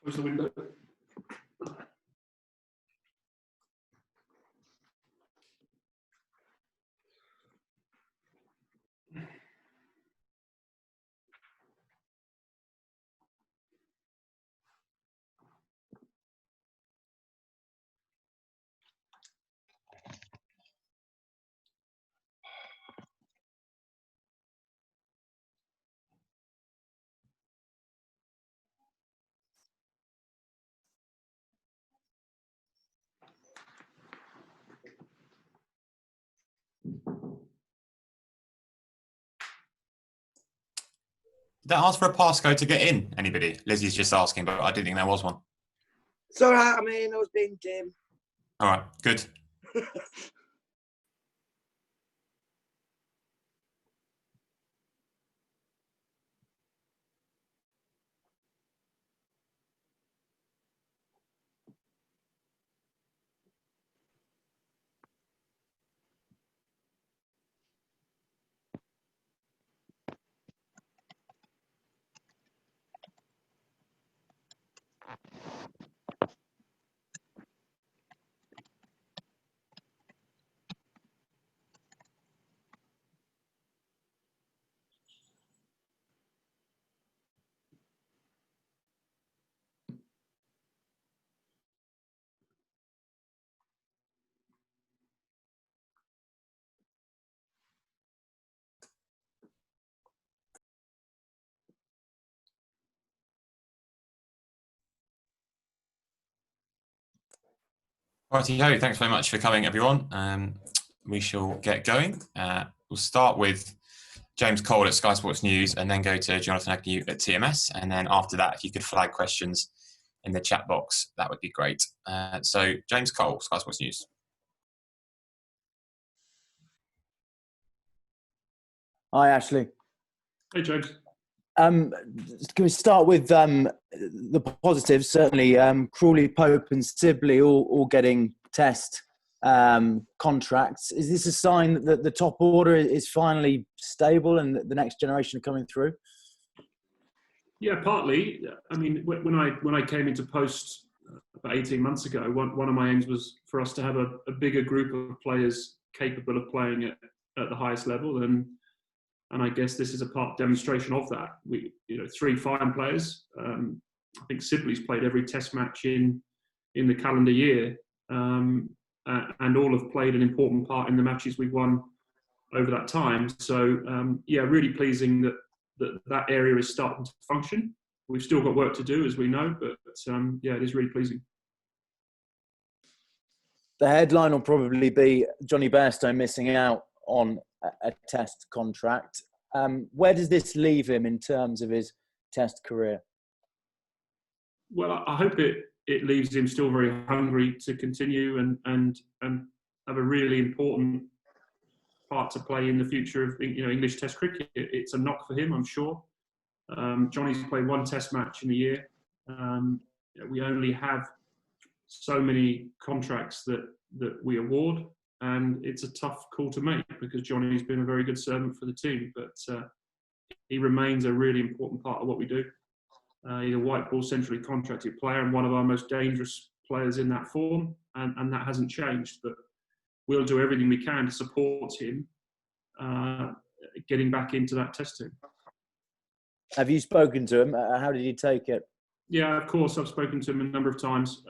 Close the window. Did that ask for a passcode to get in? Anybody? Lizzie's just asking, but I didn't think there was one. It's all right. I mean, I was being dim. All right, good. Righty-ho, thanks very much for coming, everyone. We shall get going. We'll start with James Cole at Sky Sports News and then go to Jonathan Agnew at TMS. And then after that, if you could flag questions in the chat box, that would be great. So James Cole, Sky Sports News. Hi, Ashley. Hey, James. Can we start with the positives? Certainly, Crawley, Pope and Sibley all getting test contracts. Is this a sign that the top order is finally stable and that the next generation are coming through? Yeah, partly. I mean, when I came into post about 18 months ago, one of my aims was for us to have a bigger group of players capable of playing at the highest level, and I guess this is a part demonstration of that. We, three fine players. I think Sibley's played every test match in the calendar year, and all have played an important part in the matches we've won over that time. So, really pleasing that area is starting to function. We've still got work to do, as we know, but it is really pleasing. The headline will probably be Johnny Bairstow missing out on a test contract. Where does this leave him in terms of his test career? Well, I hope it leaves him still very hungry to continue and have a really important part to play in the future of English Test cricket. It's a knock for him, I'm sure. Johnny's played one Test match in a year. We only have so many contracts that we award. And it's a tough call to make because Johnny's been a very good servant for the team, but he remains a really important part of what we do. He's a white ball centrally contracted player and one of our most dangerous players in that form, and that hasn't changed. But we'll do everything we can to support him getting back into that test team. Have you spoken to him? How did he take it? Yeah, of course. I've spoken to him a number of times.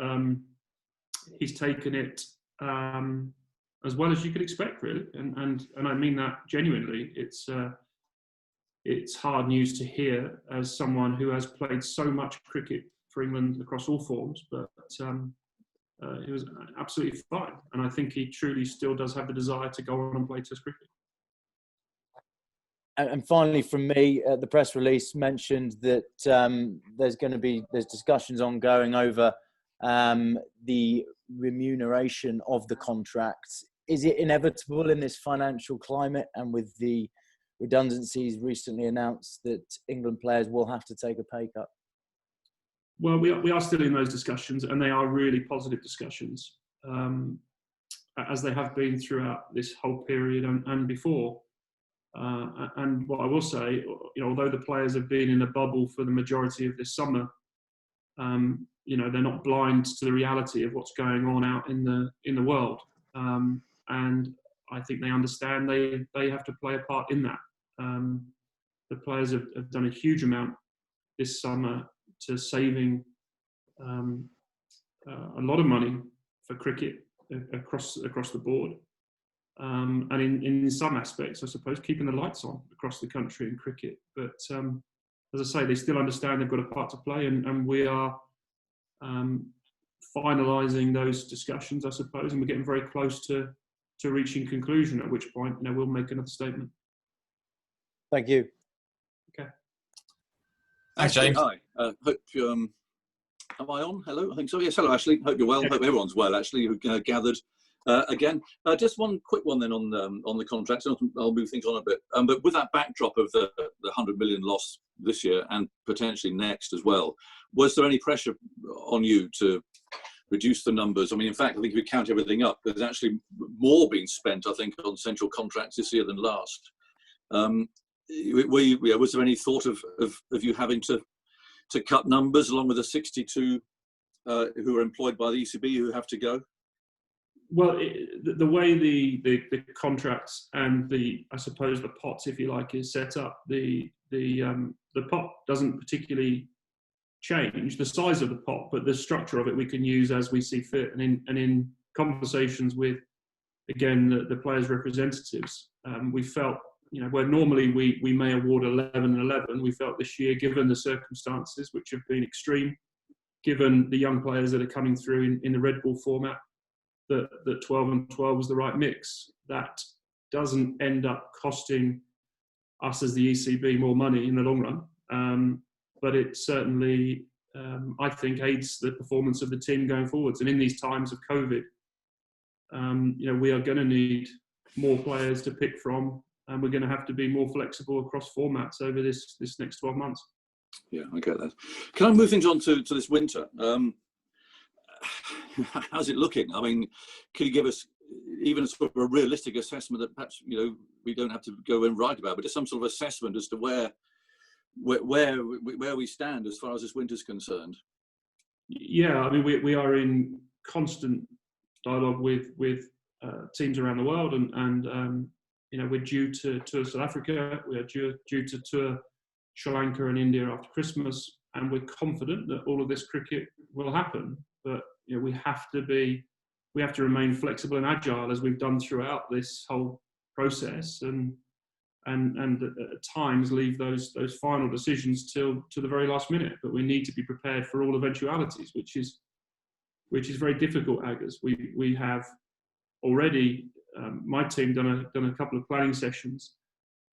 He's taken it as well as you could expect, really, and I mean that genuinely. It's hard news to hear as someone who has played so much cricket for England across all forms, but he was absolutely fine, and I think he truly still does have the desire to go on and play Test cricket. And finally, from me, the press release mentioned that there's discussions ongoing over the remuneration of the contracts. Is it inevitable in this financial climate and with the redundancies recently announced that England players will have to take a pay cut? Well, we are still in those discussions, and they are really positive discussions, as they have been throughout this whole period and before. And what I will say, although the players have been in a bubble for the majority of this summer, they're not blind to the reality of what's going on out in the world. And I think they understand they have to play a part in that. The players have done a huge amount this summer to saving a lot of money for cricket across the board. And in some aspects, I suppose, keeping the lights on across the country in cricket. But as I say, they still understand they've got a part to play, and we are finalising those discussions, I suppose, and we're getting very close to reaching conclusion, at which point we'll make another statement. Thank you. Okay. Thanks, James. Hi. Hope am I on? Hello, I think so. Yes, hello, Ashley. Hope you're well. Yeah. Hope everyone's well, actually, who gathered again. Just one quick one then on the contracts. I'll move things on a bit. But with that backdrop of the 100 million loss this year and potentially next as well, was there any pressure on you to reduce the numbers? I mean, in fact, I think if we count everything up, there's actually more being spent, I think, on central contracts this year than last. Was there any thought of you having to cut numbers along with the 62 who are employed by the ECB who have to go? Well, the way the contracts and I suppose the pots, if you like, is set up, the pot doesn't particularly change the size of the pot, but the structure of it we can use as we see fit. And in conversations with, again, the players' representatives, we felt, where normally we may award 11-11, we felt this year, given the circumstances which have been extreme, given the young players that are coming through in the red ball format, that 12-12 was the right mix. That doesn't end up costing us as the ECB more money in the long run, but it certainly, I think, aids the performance of the team going forwards. And in these times of COVID, we are going to need more players to pick from, and we're going to have to be more flexible across formats over this next 12 months. Yeah, I get that. Can I move things on to this winter? How's it looking? I mean, can you give us even sort of a realistic assessment that perhaps we don't have to go and write about, but just some sort of assessment as to where we stand as far as this winter's concerned? Yeah, I mean, we are in constant dialogue with teams around the world, and we're due to tour South Africa. We are due to tour Sri Lanka and India after Christmas, and we're confident that all of this cricket will happen. But we have to remain flexible and agile, as we've done throughout this whole process, and at times leave those final decisions to the very last minute. But we need to be prepared for all eventualities, which is very difficult, Agaz. We have already, my team, done a couple of planning sessions,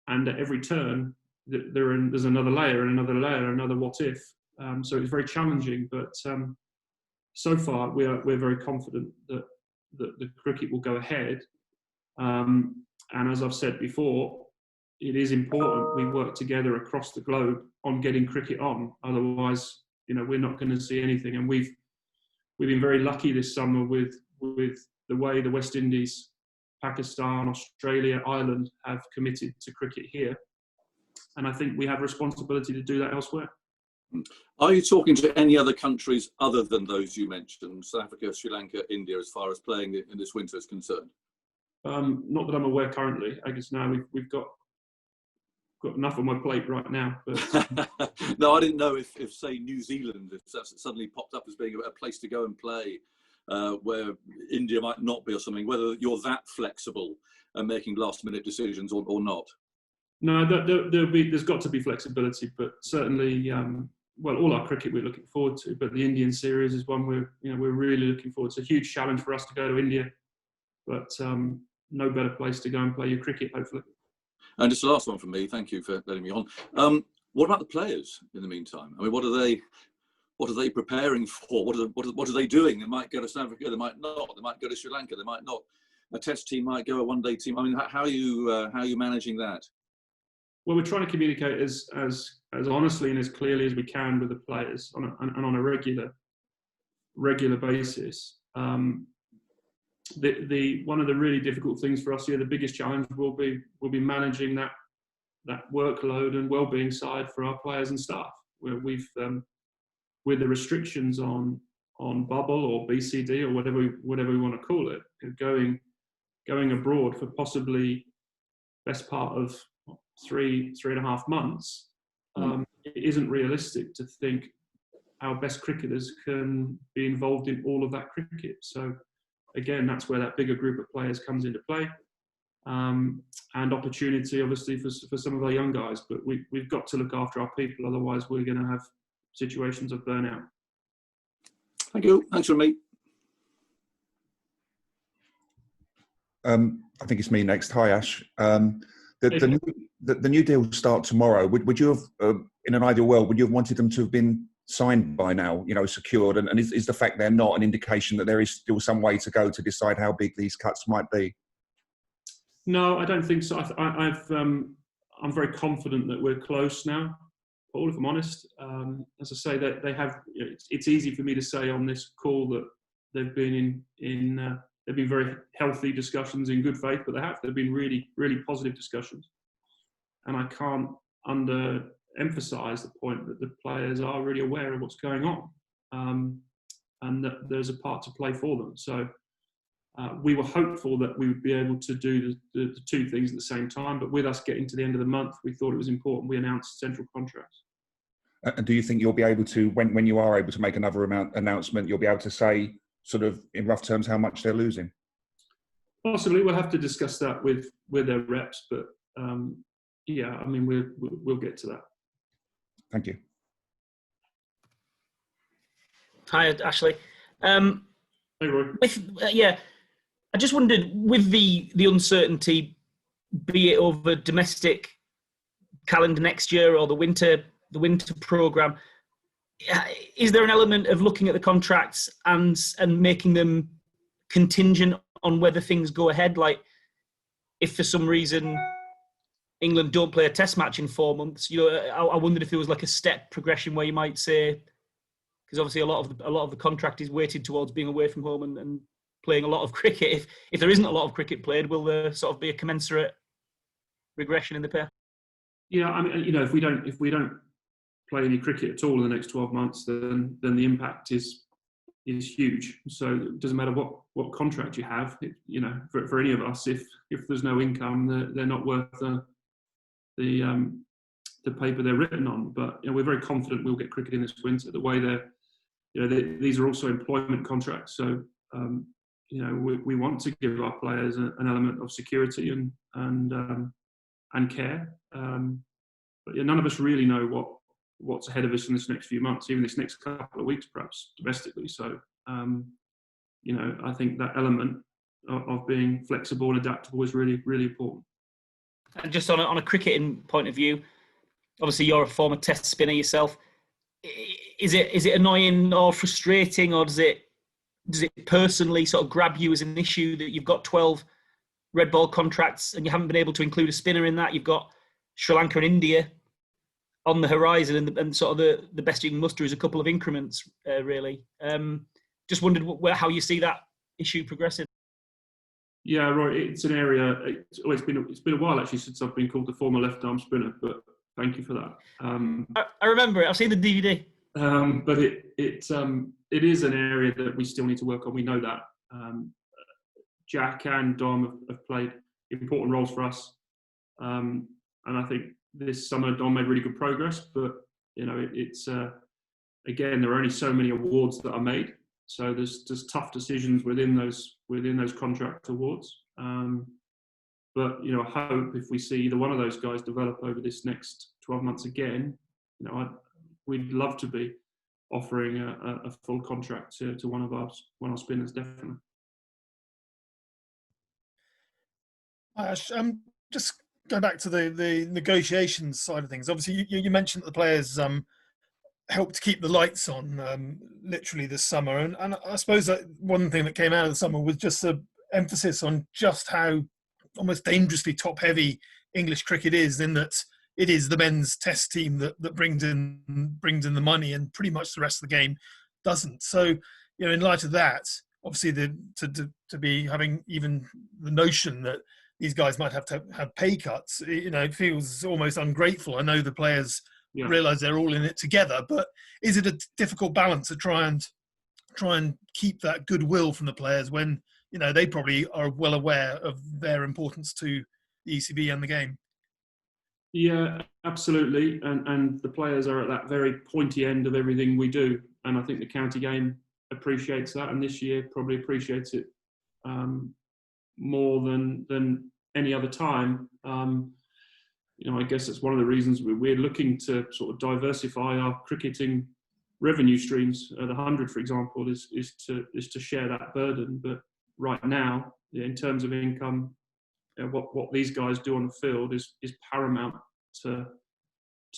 and at every turn there's another layer and another layer, another what if. So it's very challenging, but so far we're very confident that the cricket will go ahead. And as I've said before, it is important we work together across the globe on getting cricket on. Otherwise, we're not going to see anything. And we've been very lucky this summer with the way the West Indies, Pakistan, Australia, Ireland have committed to cricket here. And I think we have a responsibility to do that elsewhere. Are you talking to any other countries other than those you mentioned, South Africa, Sri Lanka, India, as far as playing in this winter is concerned? Not that I'm aware currently. I guess now we've got enough on my plate right now. But no, I didn't know if say New Zealand, if that suddenly popped up as being a place to go and play, where India might not be or something, whether you're that flexible and making last-minute decisions or not. No, there's got to be flexibility, but certainly, all our cricket we're looking forward to. But the Indian series is one we're really looking forward to. It's a huge challenge for us to go to India, but no better place to go and play your cricket, hopefully. And just the last one from me. Thank you for letting me on. What about the players in the meantime? I mean, what are they preparing for? What are they doing? They might go to South Africa. They might not. They might go to Sri Lanka. They might not. A test team might go. A one-day team. I mean, how are you managing that? Well, we're trying to communicate as honestly and as clearly as we can with the players on a regular basis. One of the really difficult things for us here, the biggest challenge will be managing that workload and well-being side for our players and staff. Where we've with the restrictions on bubble or BCD or whatever we want to call it, going abroad for possibly best part of 3.5 months, it isn't realistic to think our best cricketers can be involved in all of that cricket. So again, that's where that bigger group of players comes into play, and opportunity obviously for some of our young guys. But we've got to look after our people, otherwise we're going to have situations of burnout. Thank you. Thanks from me. I think it's me next. Hi, Ash. The new deals start tomorrow. Would you have, in an ideal world, would you have wanted them to have been signed by now, secured? And is the fact they're not an indication that there is still some way to go to decide how big these cuts might be? No, I don't think so. I'm very confident that we're close now, Paul, if I'm honest. As I say, that they have. It's easy for me to say on this call that they've been they've been very healthy discussions in good faith, but they've been really, really positive discussions. And I can't emphasize the point that the players are really aware of what's going on, and that there's a part to play for them. So we were hopeful that we would be able to do the two things at the same time, but with us getting to the end of the month, we thought it was important we announced central contracts. And do you think you'll be able to, when you are able to make another announcement, you'll be able to say, sort of in rough terms, how much they're losing? Possibly. We'll have to discuss that with their reps, but yeah, I mean, we'll get to that. Thank you. Hi, Ashley. Hey, Roy. I just wondered, with the uncertainty, be it over domestic calendar next year or the winter programme, is there an element of looking at the contracts and making them contingent on whether things go ahead? Like, if for some reason England don't play a test match in 4 months, I wondered if there was like a step progression where you might say, because obviously a lot of the contract is weighted towards being away from home and playing a lot of cricket. If there isn't a lot of cricket played, will there sort of be a commensurate regression in the pay? Yeah, I mean, if we don't play any cricket at all in the next 12 months, then the impact is huge. So it doesn't matter what contract you have. For any of us, if there's no income, they're not worth the paper they're written on. But we're very confident we'll get cricket in this winter. The way these are also employment contracts, so we want to give our players an element of security and care. But none of us really know what's ahead of us in this next few months, even this next couple of weeks, perhaps domestically. So, I think that element of being flexible and adaptable is really, really important. And just on a cricketing point of view, obviously you're a former Test spinner yourself. Is it annoying or frustrating, or does it personally sort of grab you as an issue that you've got 12 red ball contracts and you haven't been able to include a spinner in that? You've got Sri Lanka and India on the horizon, and sort of the best you can muster is a couple of increments, really. Just wondered how you see that issue progressing. Yeah, Roy, it's an area. It's been a while actually since I've been called the former left arm spinner, but thank you for that. I remember it. I've seen the DVD. But it is an area that we still need to work on. We know that. Jack and Dom have played important roles for us, and I think this summer Dom made really good progress. But it's again, there are only so many awards that are made, so there's tough decisions within those contract awards. But I hope if we see either one of those guys develop over this next 12 months again, we'd love to be offering a full contract to one of our spinners, definitely. Just go back to the negotiations side of things. Obviously, you mentioned that the players helped keep the lights on literally this summer, and I suppose that one thing that came out of the summer was just the emphasis on just how almost dangerously top-heavy English cricket is, in that it is the men's Test team that brings in the money, and pretty much the rest of the game doesn't. So, in light of that, obviously to be having even the notion that these guys might have to have pay cuts. It feels almost ungrateful. I know the players realise they're all in it together, but is it a difficult balance to try and keep that goodwill from the players when they probably are well aware of their importance to the ECB and the game? Yeah, absolutely. And the players are at that very pointy end of everything we do. And I think the county game appreciates that, and this year probably appreciates it more than any other time. I guess it's one of the reasons we're looking to sort of diversify our cricketing revenue streams. The 100, for example, is to share that burden. But right now, in terms of income, what these guys do on the field is paramount to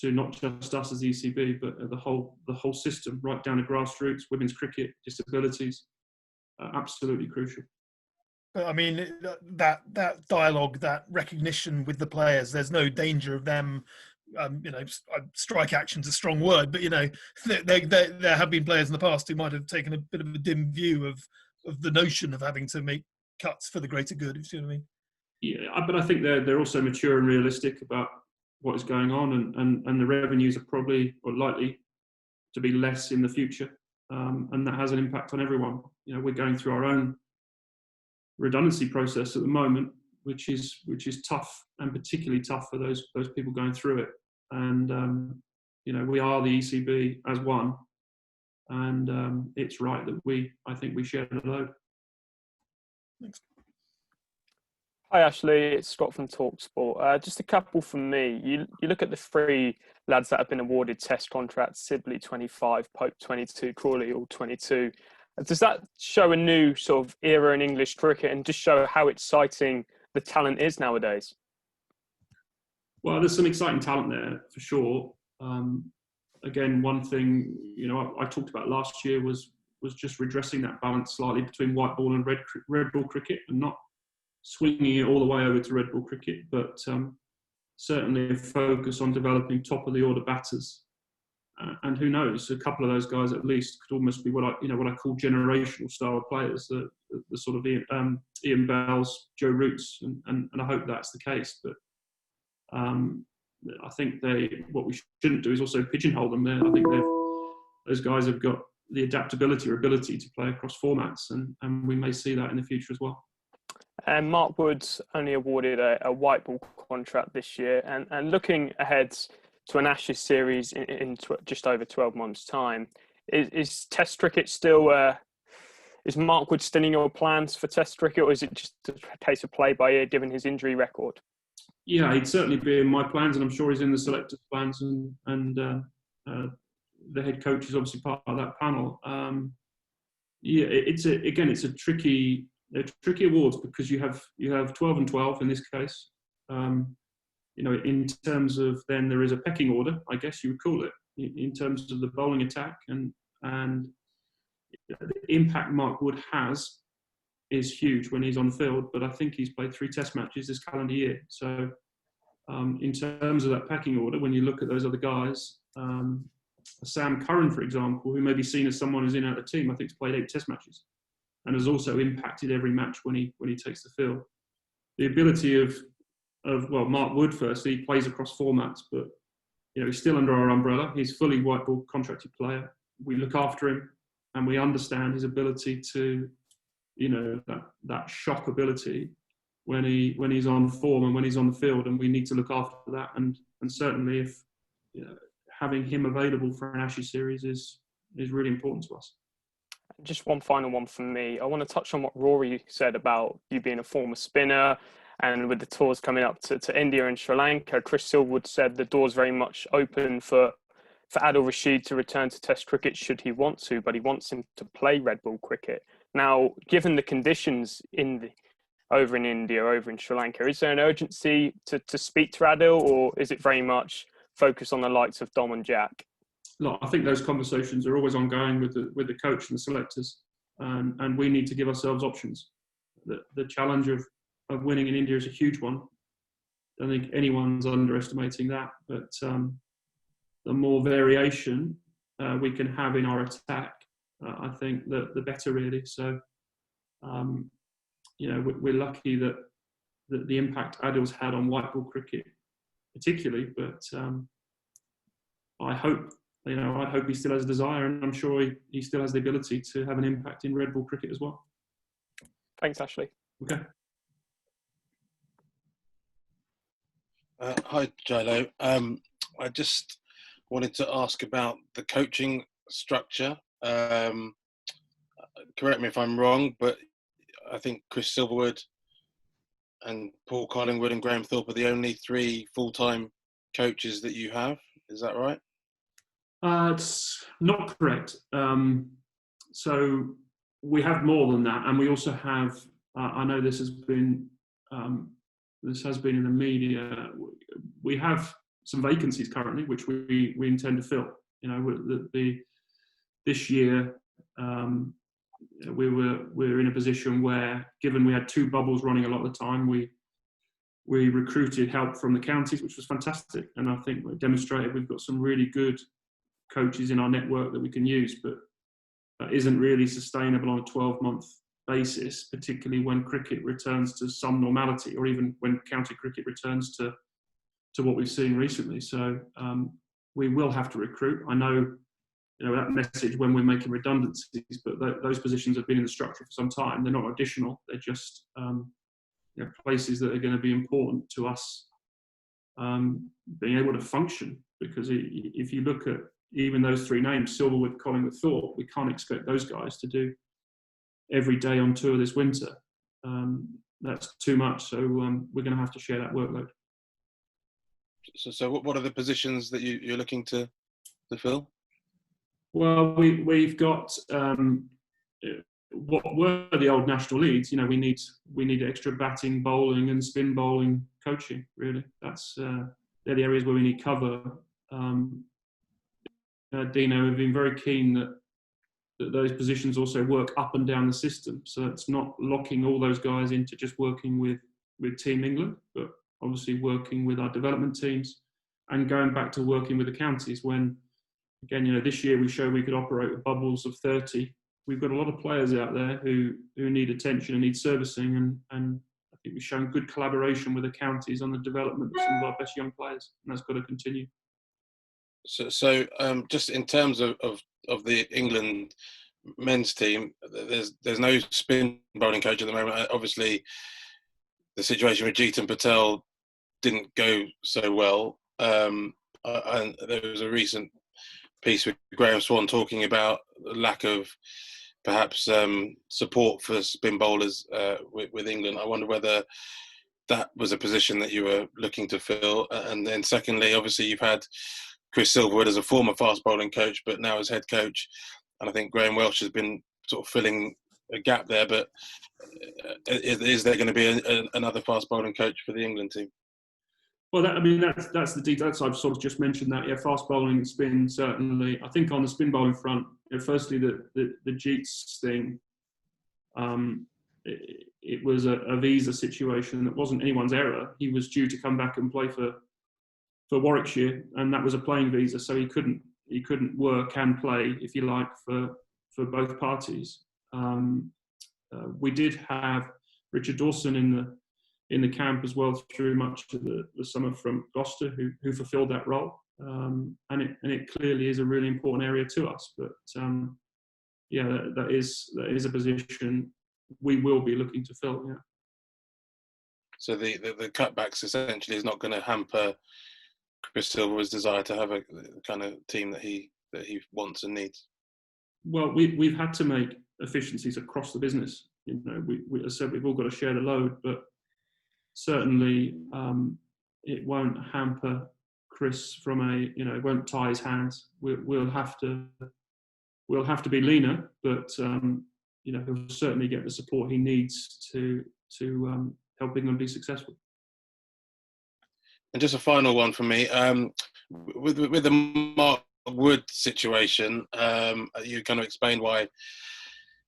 not just us as ECB, but the whole system, right down to grassroots, women's cricket, disabilities, absolutely crucial. But I mean, that dialogue, that recognition with the players, there's no danger of them. Strike action's a strong word, but there have been players in the past who might have taken a bit of a dim view of the notion of having to make cuts for the greater good. If you see what I mean? Yeah, but I think they're also mature and realistic about what is going on, and the revenues are probably or likely to be less in the future, and that has an impact on everyone. We're going through our own redundancy process at the moment, which is tough, and particularly tough for those people going through it. And we are the ECB as one, and it's right that I think we share the load. Thanks. Hi Ashley, it's Scott from TalkSport. Just a couple from me. You look at the three lads that have been awarded Test contracts: Sibley 25, Pope 22, Crawley all 22. Does that show a new sort of era in English cricket, and just show how exciting the talent is nowadays? Well, there's some exciting talent there for sure. Again, one thing I talked about last year was just redressing that balance slightly between white ball and red ball cricket, and not swinging it all the way over to red ball cricket, but certainly a focus on developing top of the order batters. And who knows, a couple of those guys at least could almost be what I call generational style players, the sort of Ian Bells, Joe Roots, and I hope that's the case. But I think what we shouldn't do is also pigeonhole them there. I think those guys have got the adaptability or ability to play across formats, and we may see that in the future as well. And Mark Wood's only awarded a white ball contract this year, and looking ahead to an Ashes series in just over 12 months' time, is Test cricket still? Is Mark Wood still in your plans for Test cricket, or is it just a case of play by ear given his injury record? Yeah, he'd certainly be in my plans, and I'm sure he's in the selectors' plans, and the head coach is obviously part of that panel. It's a tricky. They're tricky awards because you have 12 and 12 in this case. In terms of, then there is a pecking order, I guess you would call it, in terms of the bowling attack, and the impact Mark Wood has is huge when he's on the field. But I think he's played 3 Test matches this calendar year. So in terms of that pecking order, when you look at those other guys, Sam Curran, for example, who may be seen as someone who's in and out of the team, I think has played 8 Test matches, and has also impacted every match when he takes the field. The ability of Mark Wood, firstly, he plays across formats, but he's still under our umbrella. He's fully white ball contracted player. We look after him, and we understand his ability to, that shock ability when he's on form and when he's on the field, and we need to look after that. And certainly, if having him available for an Ashes series is really important to us. Just one final one from me. I want to touch on what Rory said about you being a former spinner, and with the tours coming up to India and Sri Lanka. Chris Silverwood said the door's very much open for Adil Rashid to return to Test cricket should he want to, but he wants him to play red ball cricket. Now, given the conditions over in India, over in Sri Lanka, is there an urgency to speak to Adil, or is it very much focused on the likes of Dom and Jack? Look, I think those conversations are always ongoing with the coach and the selectors, and we need to give ourselves options. The challenge of winning in India is a huge one. I don't think anyone's underestimating that, but the more variation we can have in our attack, I think the better, really. So, we're lucky that the impact Adil's had on white ball cricket, particularly. But I hope he still has a desire, and I'm sure he still has the ability to have an impact in red ball cricket as well. Thanks, Ashley. Okay. Hi, Gilo. I just wanted to ask about the coaching structure. Correct me if I'm wrong, but I think Chris Silverwood and Paul Collingwood and Graham Thorpe are the only 3 full-time coaches that you have. Is that right? It's not correct. So we have more than that, and we also have. I know this has been in the media. We have some vacancies currently, which we intend to fill. You know, this year we're in a position where, given we had 2 bubbles running a lot of the time, we recruited help from the counties, which was fantastic, and I think we demonstrated we've got some really good coaches in our network that we can use, but that isn't really sustainable on a 12-month basis, particularly when cricket returns to some normality, or even when county cricket returns to what we've seen recently. So we will have to recruit. I know, that message when we're making redundancies, but those positions have been in the structure for some time. They're not additional. They're just places that are going to be important to us being able to function. Because if you look at even those 3 names, Silverwood, Collingwood, Thorpe, we can't expect those guys to do every day on tour this winter. That's too much. So we're going to have to share that workload. So what are the positions that you're looking to fill? Well, we've got what were the old national leads. We need extra batting, bowling, and spin bowling coaching. Really, they're the areas where we need cover. Dino have been very keen that those positions also work up and down the system. So it's not locking all those guys into just working with Team England, but obviously working with our development teams and going back to working with the counties when, again, this year we showed we could operate with bubbles of 30. We've got a lot of players out there who need attention and need servicing, and I think we've shown good collaboration with the counties on the development of some of our best young players, and that's got to continue. So just in terms of the England men's team, there's no spin bowling coach at the moment. Obviously, the situation with Jeetan Patel didn't go so well, and there was a recent piece with Graham Swan talking about the lack of perhaps support for spin bowlers with England. I wonder whether that was a position that you were looking to fill. And then secondly, obviously you've had Chris Silverwood as a former fast bowling coach, but now as head coach. And I think Graham Welsh has been sort of filling a gap there. But is there going to be another fast bowling coach for the England team? Well, that's the details. I've sort of just mentioned that. Yeah, fast bowling and spin, certainly. I think on the spin bowling front, firstly, the Jeets thing, it was a visa situation that wasn't anyone's error. He was due to come back and play for Warwickshire, and that was a playing visa, so he couldn't work and play, if you like, for both parties. We did have Richard Dawson in the camp as well through much of the summer from Gloucester, who fulfilled that role, and it clearly is a really important area to us. But that is a position we will be looking to fill. Yeah. So the cutbacks essentially is not going to hamper Chris Silverwood's desire to have a kind of team that he wants and needs. Well, we've had to make efficiencies across the business. We as I said, we've all got to share the load, but certainly it won't hamper Chris it won't tie his hands. We'll have to be leaner, but he'll certainly get the support he needs to help England be successful. And just a final one from me. With the Mark Wood situation, you kind of explained why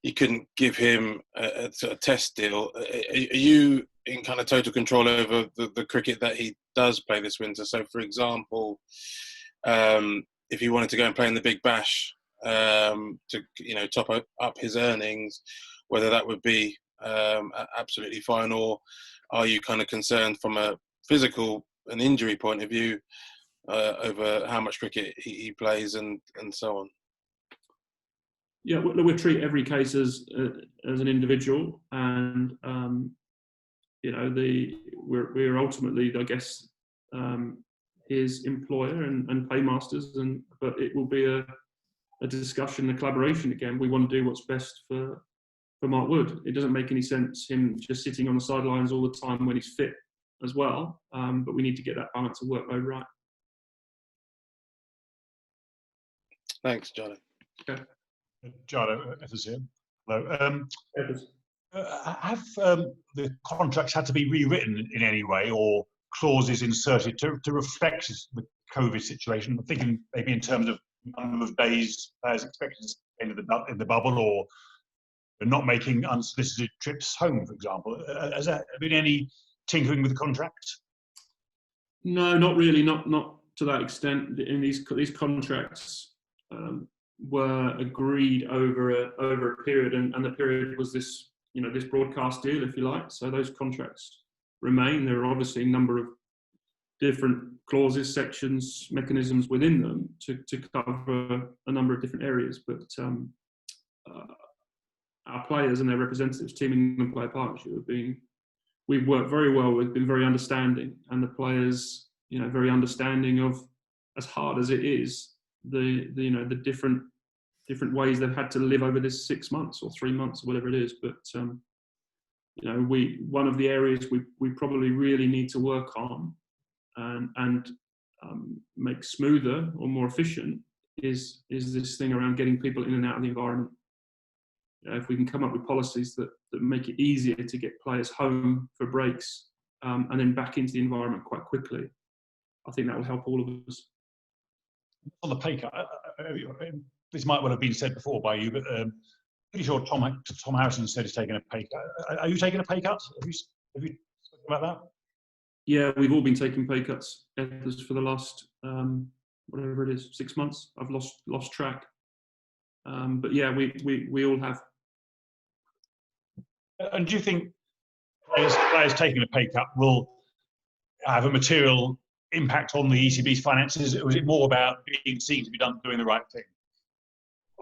you couldn't give him a sort of test deal. Are you in kind of total control over the cricket that he does play this winter? So, for example, if he wanted to go and play in the Big Bash to top up his earnings, whether that would be absolutely fine, or are you kind of concerned from a physical and injury point of view over how much cricket he plays and so on? Yeah, we treat every case as an individual, and we're ultimately, I guess, his employer and paymasters, but it will be a discussion, a collaboration. Again, we want to do what's best for Mark Wood. It doesn't make any sense him just sitting on the sidelines all the time when he's fit as well. But we need to get that balance of workload right. Thanks, Johnny. Okay. John, Evers here. Hello. Evers. Have the contracts had to be rewritten in any way, or clauses inserted to reflect the COVID situation? I'm thinking maybe in terms of number of days players expected to stay in the bubble, or not making unsolicited trips home, for example. Has there been any tinkering with the contract? No, not really. Not to that extent. In these contracts were agreed over a period, and the period was this broadcast deal, if you like. So those contracts remain. There are obviously a number of different clauses, sections, mechanisms within them to cover a number of different areas. But our players and their representatives, Team England Player Partnership, we've worked very well with, been very understanding, and the players, very understanding of, as hard as it is, the different ways they've had to live over this 6 months or 3 months or whatever it is. But one of the areas we probably really need to work on and make smoother or more efficient is this thing around getting people in and out of the environment. If we can come up with policies that make it easier to get players home for breaks and then back into the environment quite quickly, I think that will help all of us. On the pay cut, this might well have been said before by you, but pretty sure Tom Harrison said he's taking a pay cut. Are you taking a pay cut? Have you spoken about that? Yeah, we've all been taking pay cuts for the last whatever it is, 6 months. I've lost track, but yeah, we all have. And do you think players taking a pay cut will have a material impact on the ECB's finances, or is it more about being seen to be doing the right thing?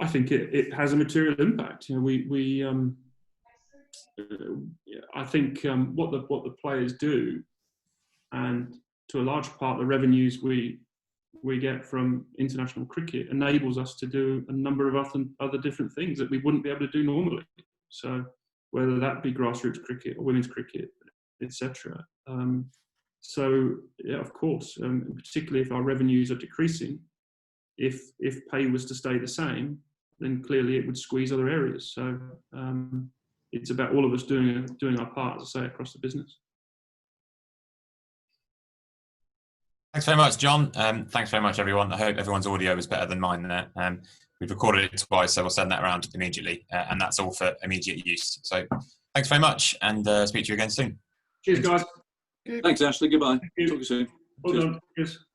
I think it has a material impact. I think what the players do, and to a large part the revenues we get from international cricket, enables us to do a number of other different things that we wouldn't be able to do normally. So whether that be grassroots cricket or women's cricket, etc. So yeah, of course, particularly if our revenues are decreasing, if pay was to stay the same, then clearly it would squeeze other areas. So it's about all of us doing our part, as I say, across the business. Thanks very much, John. Thanks very much, everyone. I hope everyone's audio was better than mine there. We've recorded it twice, so we'll send that around immediately, and that's all for immediate use. So thanks very much, and speak to you again soon. Cheers, guys. Thanks, Ashley. Goodbye. Thank you. Talk to you soon. Well done. Cheers.